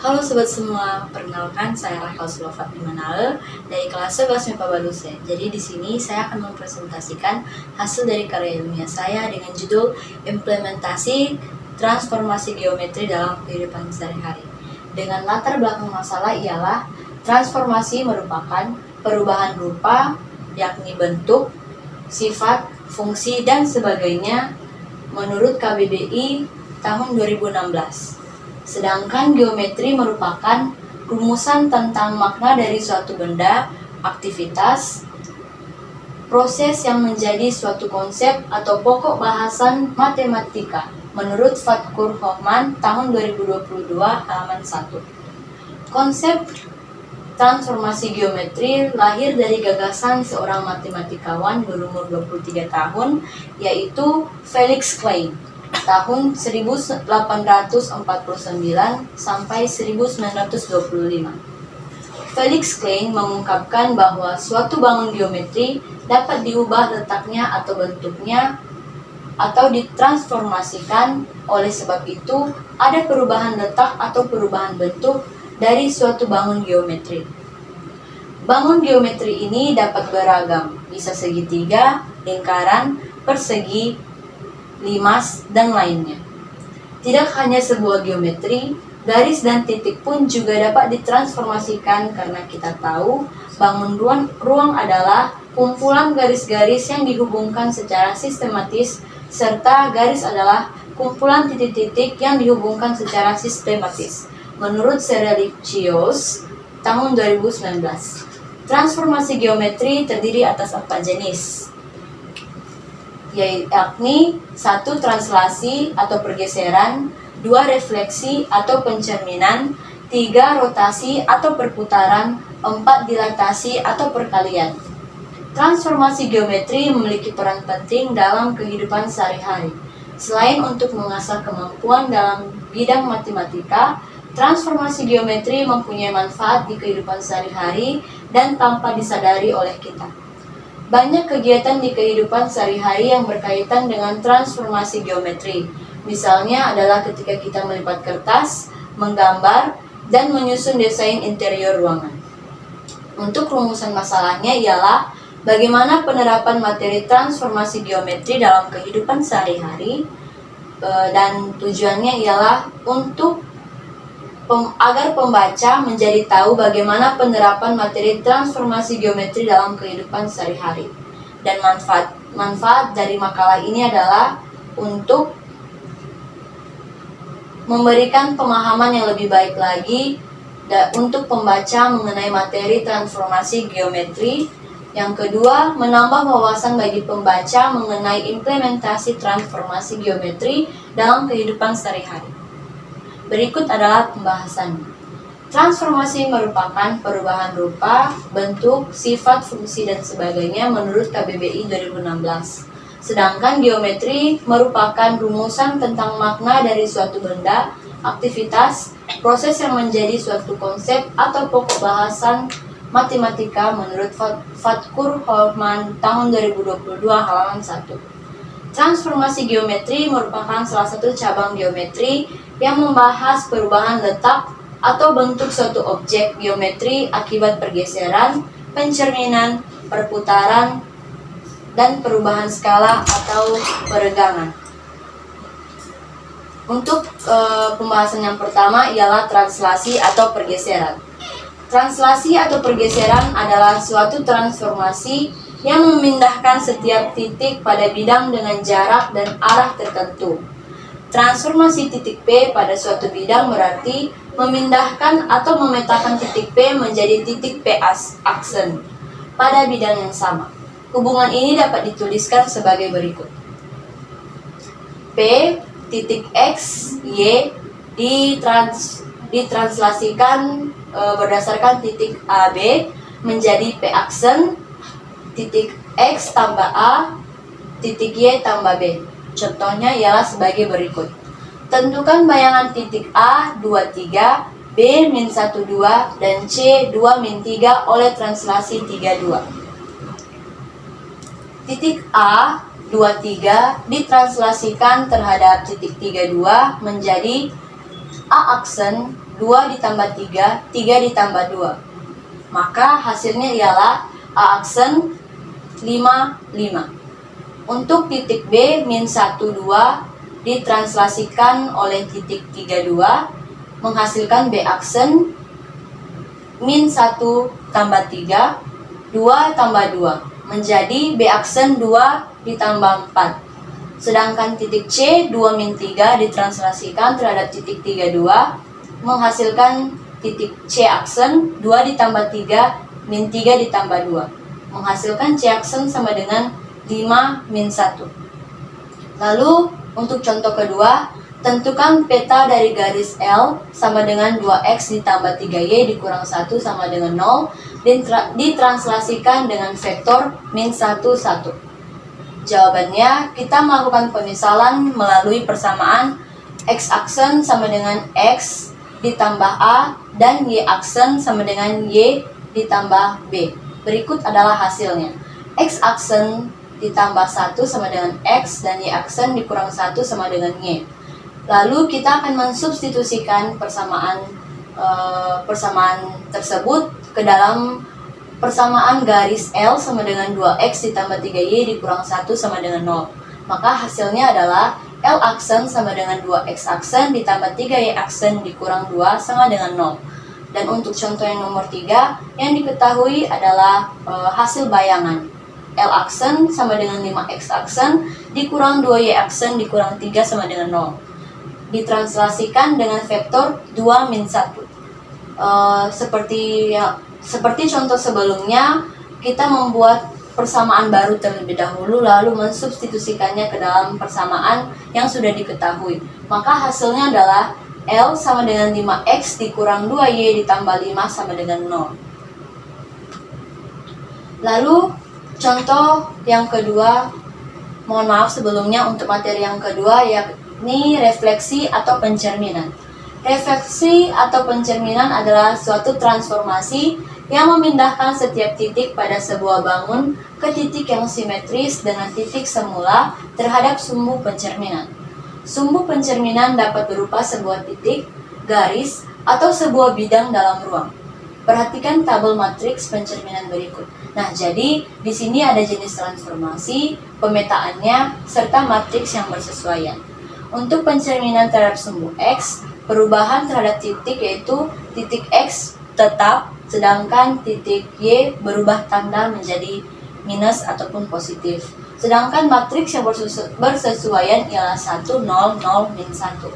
Halo sobat semua, perkenalkan saya Rahel Sulafat Manale dari kelas 11 MIPA Baluse. Jadi di sini saya akan mempresentasikan hasil dari karya ilmiah saya dengan judul Implementasi Transformasi Geometri dalam Kehidupan Sehari-hari. Dengan latar belakang masalah ialah transformasi merupakan perubahan rupa, yakni bentuk, sifat, fungsi, dan sebagainya menurut KBBI tahun 2016. Sedangkan geometri merupakan rumusan tentang makna dari suatu benda, aktivitas, proses yang menjadi suatu konsep atau pokok bahasan matematika menurut Fatkur Hoffman tahun 2022 halaman 1. Konsep transformasi geometri lahir dari gagasan seorang matematikawan berumur 23 tahun yaitu Felix Klein tahun 1849 sampai 1925. Felix Klein mengungkapkan bahwa suatu bangun geometri dapat diubah letaknya atau bentuknya atau ditransformasikan. Oleh sebab itu, ada perubahan letak atau perubahan bentuk dari suatu bangun geometri. Bangun geometri ini dapat beragam, bisa segitiga, lingkaran, persegi, limas, dan lainnya. Tidak hanya sebuah geometri, garis dan titik pun juga dapat ditransformasikan karena kita tahu bangun ruang adalah kumpulan garis-garis yang dihubungkan secara sistematis serta garis adalah kumpulan titik-titik yang dihubungkan secara sistematis. Menurut Serelicios tahun 2019, transformasi geometri terdiri atas 4 jenis, yakni 1. Translasi atau pergeseran, 2. Refleksi atau pencerminan, 3. Rotasi atau perputaran, 4. Dilatasi atau perkalian. Transformasi geometri memiliki peran penting dalam kehidupan sehari-hari. Selain untuk mengasah kemampuan dalam bidang matematika, transformasi geometri mempunyai manfaat di kehidupan sehari-hari dan tanpa disadari oleh kita. Banyak kegiatan di kehidupan sehari-hari yang berkaitan dengan transformasi geometri. Misalnya adalah ketika kita melipat kertas, menggambar, dan menyusun desain interior ruangan. Untuk rumusan masalahnya ialah bagaimana penerapan materi transformasi geometri dalam kehidupan sehari-hari, dan tujuannya ialah untuk agar pembaca menjadi tahu bagaimana penerapan materi transformasi geometri dalam kehidupan sehari-hari. Dan manfaat dari makalah ini adalah untuk memberikan pemahaman yang lebih baik lagi untuk pembaca mengenai materi transformasi geometri. Yang kedua, menambah wawasan bagi pembaca mengenai implementasi transformasi geometri dalam kehidupan sehari-hari. Berikut adalah pembahasannya. Transformasi merupakan perubahan rupa, bentuk, sifat, fungsi, dan sebagainya menurut KBBI 2016. Sedangkan geometri merupakan rumusan tentang makna dari suatu benda, aktivitas, proses yang menjadi suatu konsep atau pokok bahasan matematika menurut Fatkur Hoffman tahun 2022 halaman 1. Transformasi geometri merupakan salah satu cabang geometri yang membahas perubahan letak atau bentuk suatu objek geometri akibat pergeseran, pencerminan, perputaran, dan perubahan skala atau peregangan. Untuk pembahasan yang pertama ialah translasi atau pergeseran. Translasi atau pergeseran adalah suatu transformasi yang memindahkan setiap titik pada bidang dengan jarak dan arah tertentu. Transformasi titik P pada suatu bidang berarti memindahkan atau memetakan titik P menjadi titik P aksen pada bidang yang sama. Hubungan ini dapat dituliskan sebagai berikut. P titik X, Y ditranslasikan berdasarkan titik AB menjadi P aksen, titik X tambah A, titik Y tambah B. Contohnya ialah sebagai berikut. Tentukan bayangan titik A 23, B min 12, dan C 2 min 3 oleh translasi 32. Titik A 23 ditranslasikan terhadap titik 32 menjadi A aksen 2 ditambah 3, 3 ditambah 2. Maka hasilnya ialah A aksen 5, 5. Untuk titik B min 1, 2 ditranslasikan oleh titik 3, 2 menghasilkan B aksen min 1 tambah 3, 2 tambah 2 menjadi B aksen 2 ditambah 4. Sedangkan titik C 2 min 3 ditranslasikan terhadap titik 3, 2 menghasilkan titik C aksen 2 ditambah 3 min 3 ditambah 2 menghasilkan C aksen sama dengan 5 min 1. Lalu untuk contoh kedua, tentukan peta dari garis L sama dengan 2x ditambah 3y dikurang 1 sama dengan 0 ditranslasikan dengan vektor min 1, 1. Jawabannya, kita melakukan pemisalan melalui persamaan x aksen sama dengan x ditambah a dan y aksen sama dengan y ditambah b. Berikut adalah hasilnya. X aksen ditambah 1 sama dengan x dan y aksen dikurang 1 sama dengan y. Lalu kita akan mensubstitusikan persamaan tersebut ke dalam persamaan garis L sama dengan 2x ditambah 3y dikurang 1 sama dengan 0. Maka hasilnya adalah L aksen sama dengan 2x aksen ditambah 3y aksen dikurang 2 sama dengan 0. Dan untuk contoh yang nomor 3, yang diketahui adalah hasil bayangan. L aksen sama dengan 5x aksen dikurang 2y aksen dikurang 3 sama dengan 0. Ditranslasikan dengan vektor 2 min 1. Seperti contoh sebelumnya, kita membuat persamaan baru terlebih dahulu lalu mensubstitusikannya ke dalam persamaan yang sudah diketahui. Maka hasilnya adalah L sama dengan 5x dikurang 2y ditambah 5 sama dengan 0. Lalu contoh yang kedua, mohon maaf sebelumnya untuk materi yang kedua yakni refleksi atau pencerminan. Refleksi atau pencerminan adalah suatu transformasi yang memindahkan setiap titik pada sebuah bangun ke titik yang simetris dengan titik semula terhadap sumbu pencerminan. Sumbu pencerminan dapat berupa sebuah titik, garis, atau sebuah bidang dalam ruang. Perhatikan tabel matriks pencerminan berikut. Nah, jadi di sini ada jenis transformasi, pemetaannya, serta matriks yang bersesuaian. Untuk pencerminan terhadap sumbu X, perubahan terhadap titik yaitu titik X tetap, sedangkan titik Y berubah tanda menjadi minus ataupun positif. Sedangkan matriks yang bersesuaian ialah 1, 0, 0, min 1.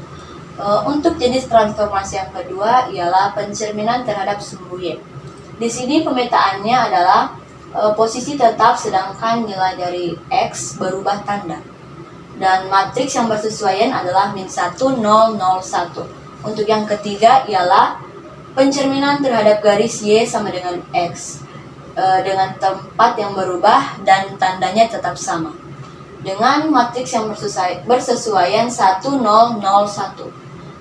Untuk jenis transformasi yang kedua ialah pencerminan terhadap sumbu Y. Di sini pemetaannya adalah posisi tetap sedangkan nilai dari X berubah tanda. Dan matriks yang bersesuaian adalah min 1, 0, 0, 1. Untuk yang ketiga ialah pencerminan terhadap garis Y sama dengan X dengan tempat yang berubah dan tandanya tetap sama. Dengan matriks yang bersesuaian 1, 0, 0, 1.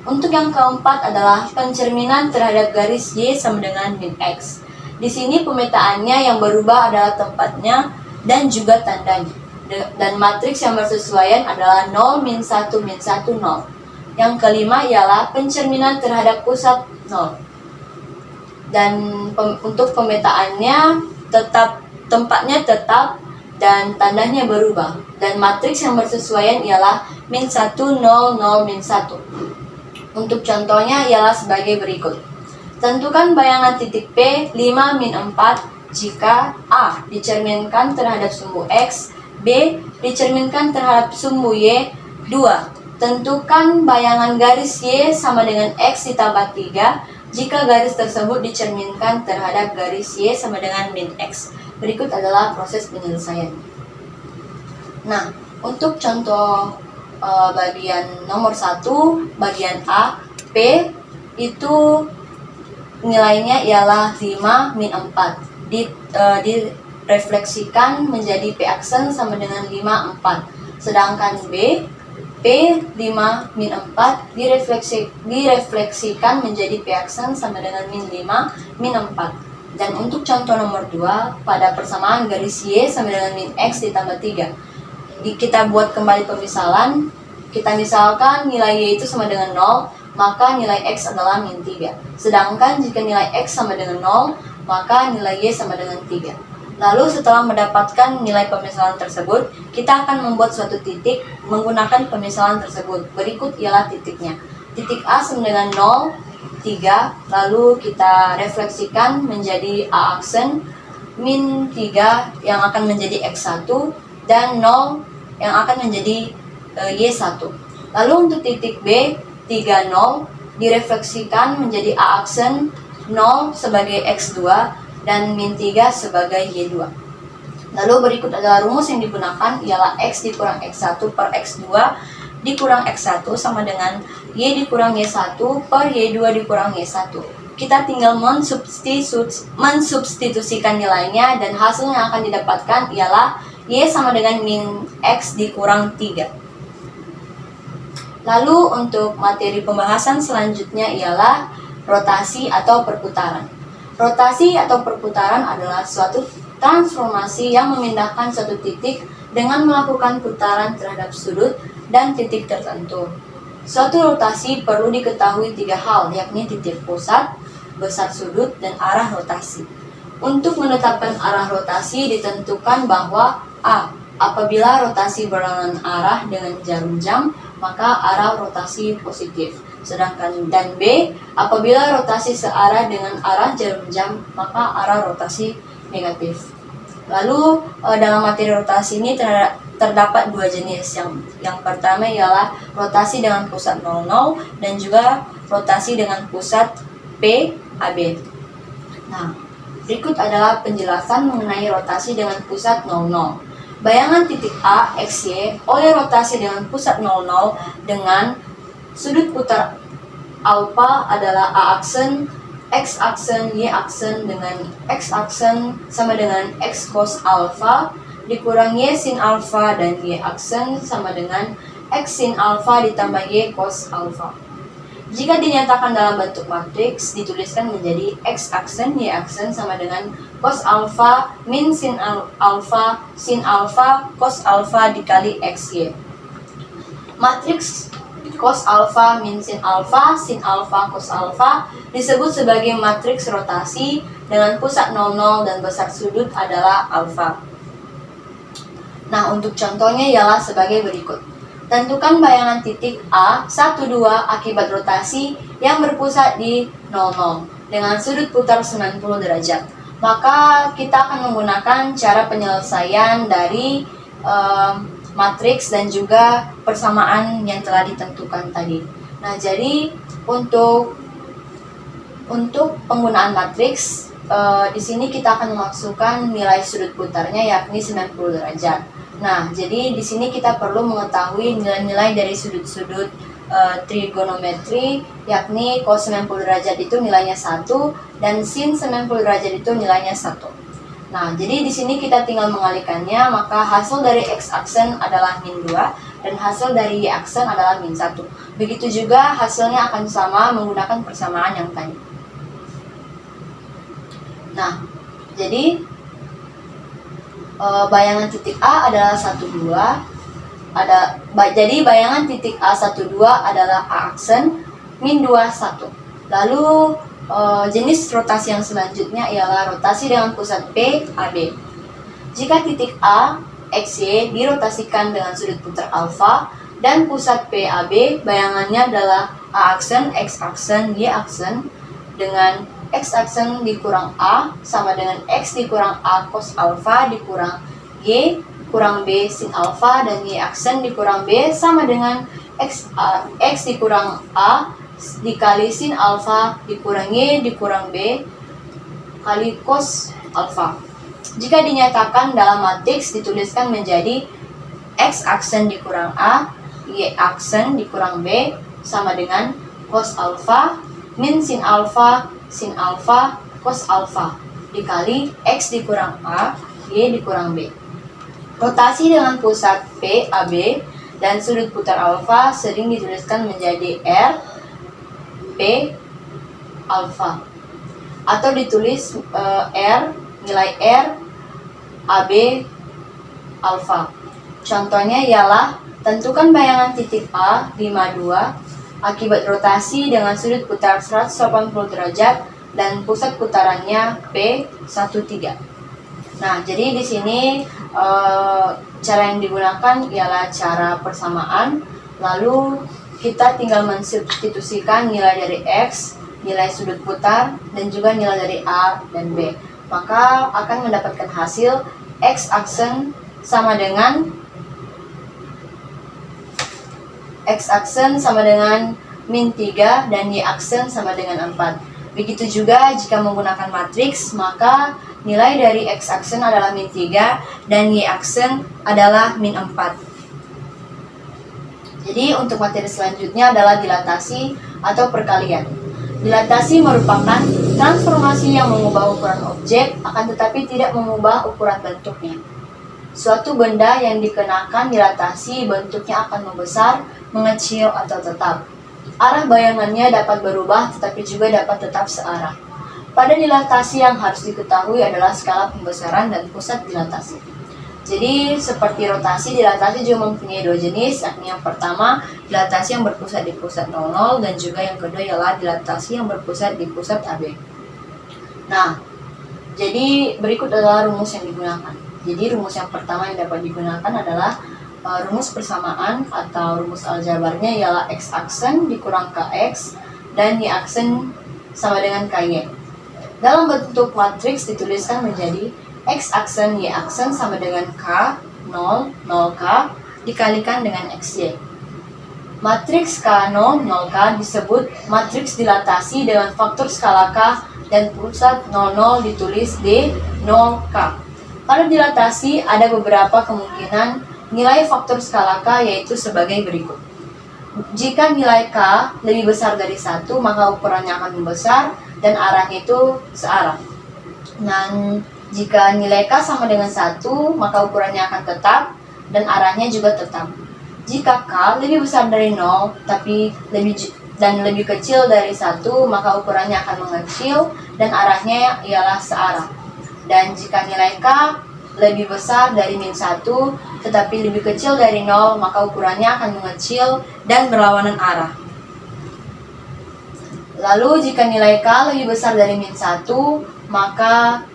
Untuk yang keempat adalah pencerminan terhadap garis Y sama dengan min X. Di sini pemetaannya yang berubah adalah tempatnya dan juga tandanya. Dan matriks yang bersesuaian adalah 0, min 1, min 1, 0. Yang kelima ialah pencerminan terhadap pusat 0. Dan untuk pemetaannya tempatnya tetap dan tandanya berubah. Dan matriks yang bersesuaian ialah min 1, 0, 0, min 1. Untuk contohnya ialah sebagai berikut. Tentukan bayangan titik P 5, min 4 jika A dicerminkan terhadap sumbu X, B dicerminkan terhadap sumbu Y. 2. Tentukan bayangan garis Y sama dengan X ditambah 3 jika garis tersebut dicerminkan terhadap garis Y sama dengan min X. Berikut adalah proses penyelesaian. Nah, untuk contoh bagian nomor 1, bagian A, P itu nilainya ialah 5, min 4. Direfleksikan menjadi P aksen sama dengan 5, 4. Sedangkan B, P 5, min 4 direfleksikan menjadi P aksen sama dengan min 5, min 4. Dan untuk contoh nomor 2, pada persamaan garis Y sama dengan min X ditambah 3. Kita buat kembali pemisalan. Kita misalkan nilai Y itu sama dengan 0, maka nilai X adalah min 3. Sedangkan jika nilai X sama dengan 0, maka nilai Y sama dengan 3. Lalu setelah mendapatkan nilai pemisalan tersebut, kita akan membuat suatu titik menggunakan pemisalan tersebut. Berikut ialah titiknya. Titik A sama dengan 0, 3, lalu kita refleksikan menjadi A aksen, min 3 yang akan menjadi X1, dan 0 yang akan menjadi Y1. Lalu untuk titik B, 3, 0, direfleksikan menjadi A aksen, 0 sebagai X2, dan min 3 sebagai Y2. Lalu berikut adalah rumus yang digunakan, ialah X dikurang X1 per X2 dikurang X1 sama dengan Y dikurang Y1 per Y2 dikurang Y1. Kita tinggal mensubstitusikan nilainya, dan hasil yang akan didapatkan ialah Y sama dengan min X dikurang 3. Lalu untuk materi pembahasan selanjutnya ialah rotasi atau perputaran. Rotasi atau perputaran adalah suatu transformasi yang memindahkan suatu titik dengan melakukan putaran terhadap sudut dan titik tertentu. Suatu rotasi perlu diketahui 3 hal, yakni titik pusat, besar sudut, dan arah rotasi. Untuk menetapkan arah rotasi ditentukan bahwa A. Apabila rotasi berlawanan arah dengan jarum jam, maka arah rotasi positif. Sedangkan dan B, apabila rotasi searah dengan arah jarum jam, maka arah rotasi negatif. Lalu dalam materi rotasi ini terdapat 2 jenis. Yang pertama ialah rotasi dengan pusat 00 dan juga rotasi dengan pusat PAB. Nah, berikut adalah penjelasan mengenai rotasi dengan pusat 00. Bayangan titik A, XY oleh rotasi dengan pusat 00 dengan sudut putar alfa adalah A aksen, X aksen, Y aksen dengan X aksen sama dengan X cos alfa dikurang Y sin alfa, dan Y aksen sama dengan X sin alfa ditambah Y cos alfa. Jika dinyatakan dalam bentuk matriks, dituliskan menjadi X aksen, Y aksen sama dengan cos alfa min sin alfa cos alfa dikali XY. Matriks cos alfa min sin alfa cos alfa disebut sebagai matriks rotasi dengan pusat 00 dan besar sudut adalah alfa. Nah, untuk contohnya ialah sebagai berikut. Tentukan bayangan titik A, 1, 2 akibat rotasi yang berpusat di 00 dengan sudut putar 90 derajat. Maka kita akan menggunakan cara penyelesaian dari matriks dan juga persamaan yang telah ditentukan tadi. Nah, jadi untuk penggunaan matriks di sini kita akan memasukkan nilai sudut putarnya yakni 90 derajat. Nah, jadi di sini kita perlu mengetahui nilai-nilai dari sudut-sudut trigonometri, yakni cos 90 derajat itu nilainya 1 dan sin 90 derajat itu nilainya 1. Nah, jadi di sini kita tinggal mengalihkannya, maka hasil dari X aksen adalah min 2 dan hasil dari Y aksen adalah min 1. Begitu juga hasilnya akan sama menggunakan persamaan yang tadi. Nah, jadi bayangan titik A adalah 1, 2. Jadi bayangan titik A 1, 2 adalah A aksen min 2, 1. Lalu jenis rotasi yang selanjutnya ialah rotasi dengan pusat P, AB. Jika titik A, XY dirotasikan dengan sudut putar alfa dan pusat PAB, bayangannya adalah A aksen, X aksen, Y aksen dengan X aksen dikurang A sama dengan X dikurang A cos alfa dikurang Y kurang B sin alfa, dan Y aksen dikurang B sama dengan X dikurang A dikali sin alfa dikurang Y dikurang B kali cos alfa. Jika dinyatakan dalam matriks, dituliskan menjadi X aksen dikurang A, Y aksen dikurang B sama dengan cos alfa min sin alfa cos alfa dikali X dikurang A, Y dikurang B. Rotasi dengan pusat P, AB dan sudut putar alfa sering dituliskan menjadi R, P, alfa, atau ditulis nilai R, AB, alfa. Contohnya ialah tentukan bayangan titik A 5, 2 akibat rotasi dengan sudut putar 180 derajat dan pusat putarannya P13. Nah, jadi di sini cara yang digunakan ialah cara persamaan, lalu kita tinggal mensubstitusikan nilai dari X, nilai sudut putar, dan juga nilai dari A dan B. Maka akan mendapatkan hasil X aksen sama dengan min 3 dan Y aksen sama dengan 4. Begitu juga jika menggunakan matriks, maka nilai dari X aksen adalah min 3 dan Y aksen adalah min 4. Jadi untuk materi selanjutnya adalah dilatasi atau perkalian. Dilatasi merupakan transformasi yang mengubah ukuran objek, akan tetapi tidak mengubah ukuran bentuknya. Suatu benda yang dikenakan dilatasi bentuknya akan membesar, mengecil, atau tetap. Arah bayangannya dapat berubah tetapi juga dapat tetap searah. Pada dilatasi yang harus diketahui adalah skala pembesaran dan pusat dilatasi. Jadi seperti rotasi, dilatasi juga mempunyai dua jenis, yakni yang pertama dilatasi yang berpusat di pusat 00 dan juga yang kedua ialah dilatasi yang berpusat di pusat AB. Nah, jadi berikut adalah rumus yang digunakan. Jadi rumus yang pertama yang dapat digunakan adalah rumus persamaan atau rumus aljabarnya ialah X aksen dikurang KX dan Y aksen sama dengan KY. Dalam bentuk matriks dituliskan menjadi X aksen Y aksen sama dengan K 0 0K dikalikan dengan XY. Matriks K0 0K disebut matriks dilatasi dengan faktor skala K dan pusat 00 ditulis D 0K. Pada dilatasi ada beberapa kemungkinan nilai faktor skala K, yaitu sebagai berikut. Jika nilai K lebih besar dari 1, maka ukurannya akan membesar dan arahnya itu searah. Dan jika nilai K sama dengan 1, maka ukurannya akan tetap dan arahnya juga tetap. Jika K lebih besar dari 0 tapi lebih kecil dari 1, maka ukurannya akan mengecil dan arahnya ialah searah. Dan jika nilai K lebih besar dari min 1 tetapi lebih kecil dari 0, maka ukurannya akan mengecil dan berlawanan arah. Lalu jika nilai K lebih besar dari min 1, maka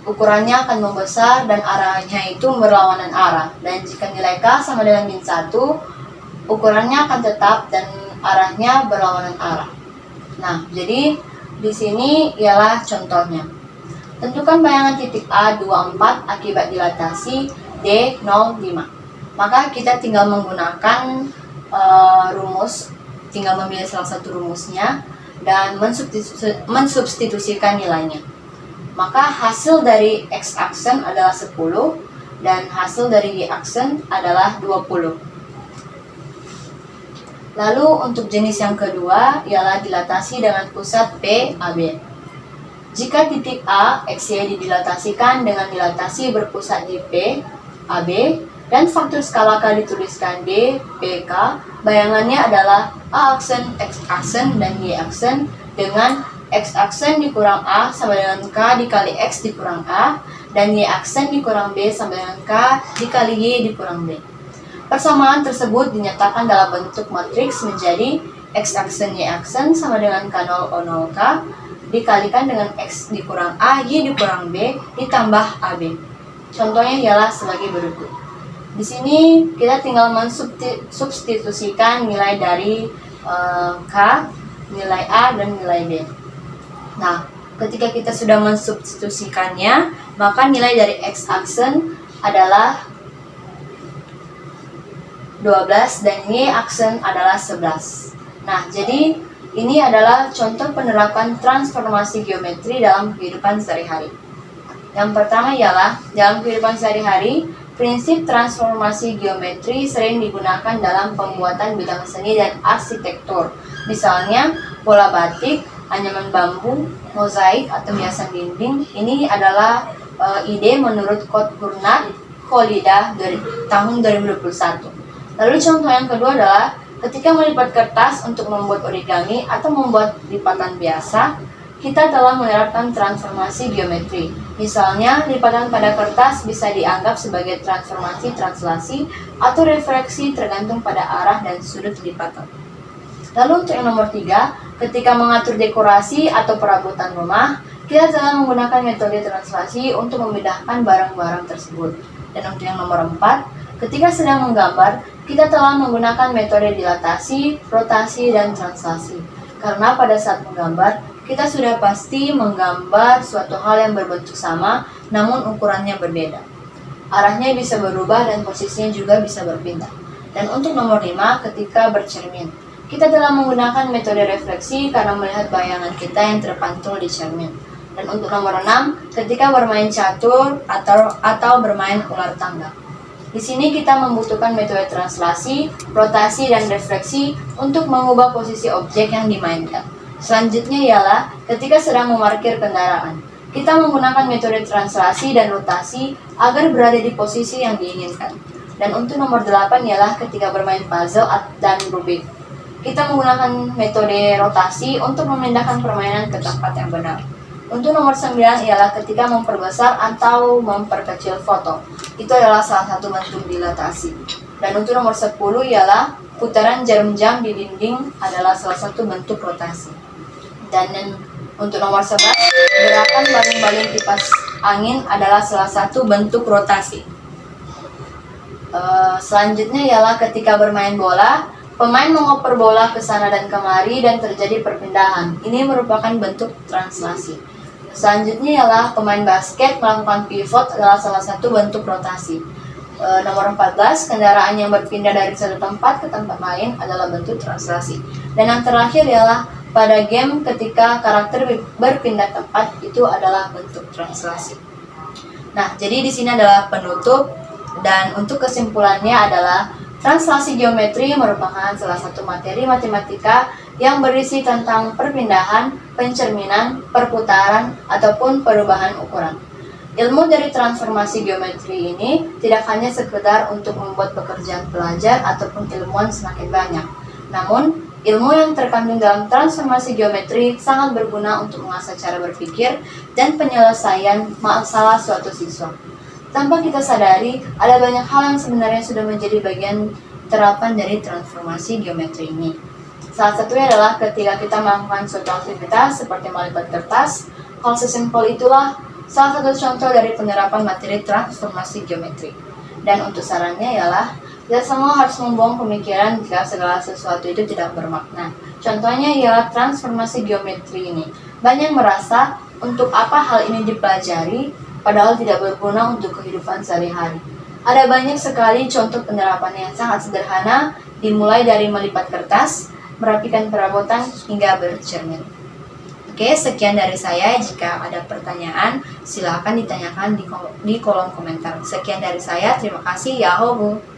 ukurannya akan membesar dan arahnya itu berlawanan arah. Dan jika nilai K sama dengan min 1, ukurannya akan tetap dan arahnya berlawanan arah. Nah, jadi di sini ialah contohnya. Tentukan bayangan titik A 24 akibat dilatasi D05. Maka kita tinggal menggunakan rumus, tinggal memilih salah satu rumusnya dan mensubstitusikan nilainya. Maka hasil dari X aksen adalah 10 dan hasil dari Y aksen adalah 20. Lalu untuk jenis yang kedua ialah dilatasi dengan pusat P AB. Jika titik A, XY didilatasikan dengan dilatasi berpusat di P, AB, dan faktor skala K dituliskan D, PK, bayangannya adalah A aksen, X aksen, dan Y aksen dengan X aksen dikurang A sama dengan K dikali X dikurang A, dan Y aksen dikurang B sama dengan K dikali Y dikurang B. Persamaan tersebut dinyatakan dalam bentuk matriks menjadi X aksen Y aksen sama dengan K0 O0 K dikalikan dengan X dikurang A, Y dikurang B, ditambah AB. Contohnya ialah sebagai berikut. Di sini kita tinggal mensubstitusikan nilai dari K, nilai A, dan nilai B. Nah, ketika kita sudah mensubstitusikannya, maka nilai dari X aksen adalah 12 dan Y aksen adalah 11. Nah, jadi ini adalah contoh penerapan transformasi geometri dalam kehidupan sehari-hari. Yang pertama ialah, dalam kehidupan sehari-hari, prinsip transformasi geometri sering digunakan dalam pembuatan bidang seni dan arsitektur. Misalnya, pola batik, anyaman bambu, mozaik, atau hiasan dinding. Ini adalah ide menurut Cohn-Burnett Kholida dari tahun 2021. Lalu contoh yang kedua adalah ketika melipat kertas untuk membuat origami atau membuat lipatan biasa, kita telah menerapkan transformasi geometri. Misalnya, lipatan pada kertas bisa dianggap sebagai transformasi translasi atau refraksi tergantung pada arah dan sudut lipatan. Lalu untuk yang nomor 3, ketika mengatur dekorasi atau perabotan rumah, kita telah menggunakan metode translasi untuk memindahkan barang-barang tersebut. Dan untuk yang nomor 4, ketika sedang menggambar, kita telah menggunakan metode dilatasi, rotasi, dan translasi. Karena pada saat menggambar, kita sudah pasti menggambar suatu hal yang berbentuk sama, namun ukurannya berbeda. Arahnya bisa berubah dan posisinya juga bisa berpindah. Dan untuk nomor 5, ketika bercermin, kita telah menggunakan metode refleksi karena melihat bayangan kita yang terpantul di cermin. Dan untuk nomor 6, ketika bermain catur atau bermain ular tangga. Di sini kita membutuhkan metode translasi, rotasi, dan refleksi untuk mengubah posisi objek yang dimainkan. Selanjutnya ialah ketika sedang memarkir kendaraan. Kita menggunakan metode translasi dan rotasi agar berada di posisi yang diinginkan. Dan untuk nomor 8 ialah ketika bermain puzzle dan Rubik. Kita menggunakan metode rotasi untuk memindahkan permainan ke tempat yang benar. Untuk nomor 9 ialah ketika memperbesar atau memperkecil foto. Itu adalah salah satu bentuk dilatasi. Dan untuk nomor 10 ialah putaran jarum jam di dinding adalah salah satu bentuk rotasi. Dan untuk nomor 11, gerakan baling-baling kipas angin adalah salah satu bentuk rotasi. Selanjutnya ialah ketika bermain bola, pemain mengoper bola ke sana dan kemari dan terjadi perpindahan. Ini merupakan bentuk translasi. Selanjutnya ialah pemain basket melakukan pivot adalah salah satu bentuk rotasi. Nomor 14, kendaraan yang berpindah dari satu tempat ke tempat lain adalah bentuk translasi. Dan yang terakhir ialah pada game ketika karakter berpindah tempat, itu adalah bentuk translasi. Nah, jadi di sini adalah penutup, dan untuk kesimpulannya adalah translasi geometri merupakan salah satu materi matematika yang berisi tentang perpindahan, pencerminan, perputaran, ataupun perubahan ukuran. Ilmu dari transformasi geometri ini tidak hanya sekedar untuk membuat pekerjaan pelajar ataupun ilmuwan semakin banyak. Namun, ilmu yang terkandung dalam transformasi geometri sangat berguna untuk mengasah cara berpikir dan penyelesaian masalah suatu siswa. Tanpa kita sadari, ada banyak hal yang sebenarnya sudah menjadi bagian terapan dari transformasi geometri ini. Salah satunya adalah ketika kita melakukan suatu aktivitas seperti melipat kertas. Hal sesimpel itulah salah satu contoh dari penerapan materi transformasi geometri. Dan untuk sarannya ialah kita semua harus membuang pemikiran jika segala sesuatu itu tidak bermakna. Contohnya ialah transformasi geometri ini. Banyak merasa untuk apa hal ini dipelajari, padahal tidak berguna untuk kehidupan sehari-hari. Ada banyak sekali contoh penerapan yang sangat sederhana, dimulai dari melipat kertas, merapikan perabotan, hingga bercermin. Oke, sekian dari saya. Jika ada pertanyaan, silakan ditanyakan di kolom komentar. Sekian dari saya, terima kasih. Yahoo!